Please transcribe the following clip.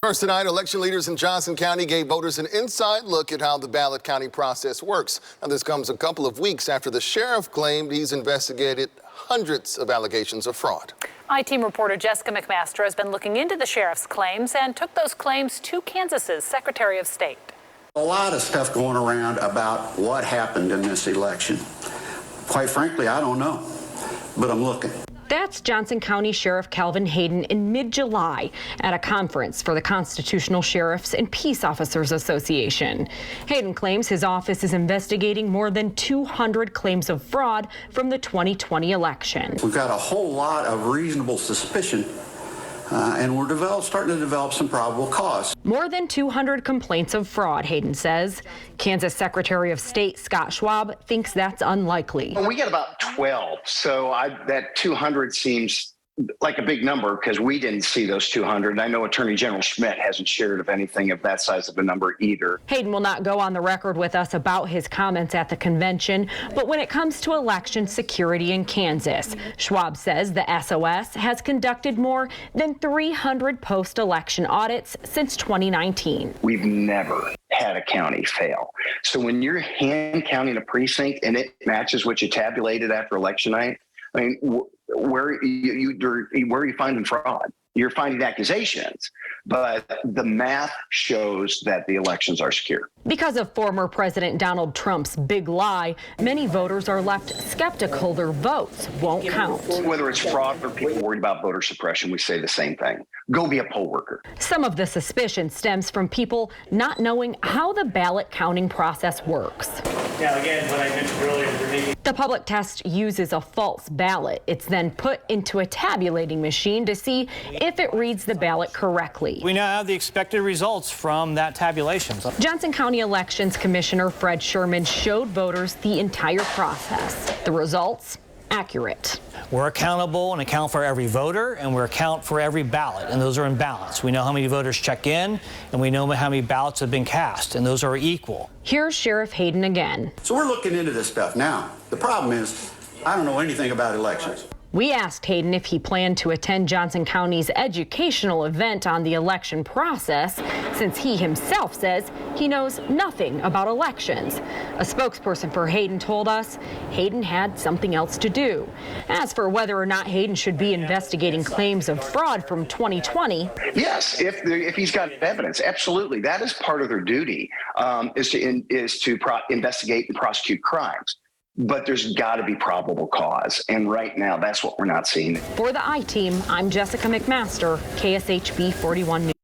First tonight, election leaders in Johnson County gave voters an inside look at how the ballot counting process works. Now, this comes a couple of weeks after the sheriff claimed he's investigated hundreds of allegations of fraud. I-Team reporter Jessica McMaster has been looking into the sheriff's claims and took those claims to Kansas's Secretary of State. A lot of stuff going around about what happened in this election. Quite frankly, I don't know, but I'm looking. That's Johnson County Sheriff Calvin Hayden in mid-July at a conference for the Constitutional Sheriffs and Peace Officers Association. Hayden claims his office is investigating more than 200 claims of fraud from the 2020 election. We've got a whole lot of reasonable suspicion, and we're starting to develop some probable cause. More than 200 complaints of fraud, Hayden says. Kansas Secretary of State Scott Schwab thinks that's unlikely. We get about 12, so that 200 seems like a big number because we didn't see those 200. And I know Attorney General Schmidt hasn't shared of anything of that size of a number either. Hayden will not go on the record with us about his comments at the convention, but when it comes to election security in Kansas, Schwab says the SOS has conducted more than 300 post-election audits since 2019. We've never had a county fail. So when you're hand counting a precinct and it matches what you tabulated after election night, I mean, where are you finding fraud? You're finding accusations, but the math shows that the elections are secure. Because of former President Donald Trump's big lie, many voters are left skeptical their votes won't count. Whether it's fraud or people worried about voter suppression, we say the same thing. Go be a poll worker. Some of the suspicion stems from people not knowing how the ballot counting process works. Now, again, what I mentioned earlier, the public test uses a false ballot. It's then put into a tabulating machine to see if it reads the ballot correctly. we now have the expected results from that tabulation. Johnson County Elections Commissioner Fred Sherman showed voters the entire process. The results, accurate. We're accountable and account for every voter, and we account for every ballot, and those are in balance. We know how many voters check in, and we know how many ballots have been cast, and those are equal. Here's Sheriff Hayden again. So we're looking into this stuff now. The problem is, I don't know anything about elections. We asked Hayden if he planned to attend Johnson County's educational event on the election process, since he himself says he knows nothing about elections. A spokesperson for Hayden told us Hayden had something else to do. As for whether or not Hayden should be investigating claims of fraud from 2020. Yes, if he's got evidence, absolutely. That is part of their duty, is to investigate and prosecute crimes. But there's got to be probable cause. And right now, that's what we're not seeing. For the I-Team, I'm Jessica McMaster, KSHB 41 News.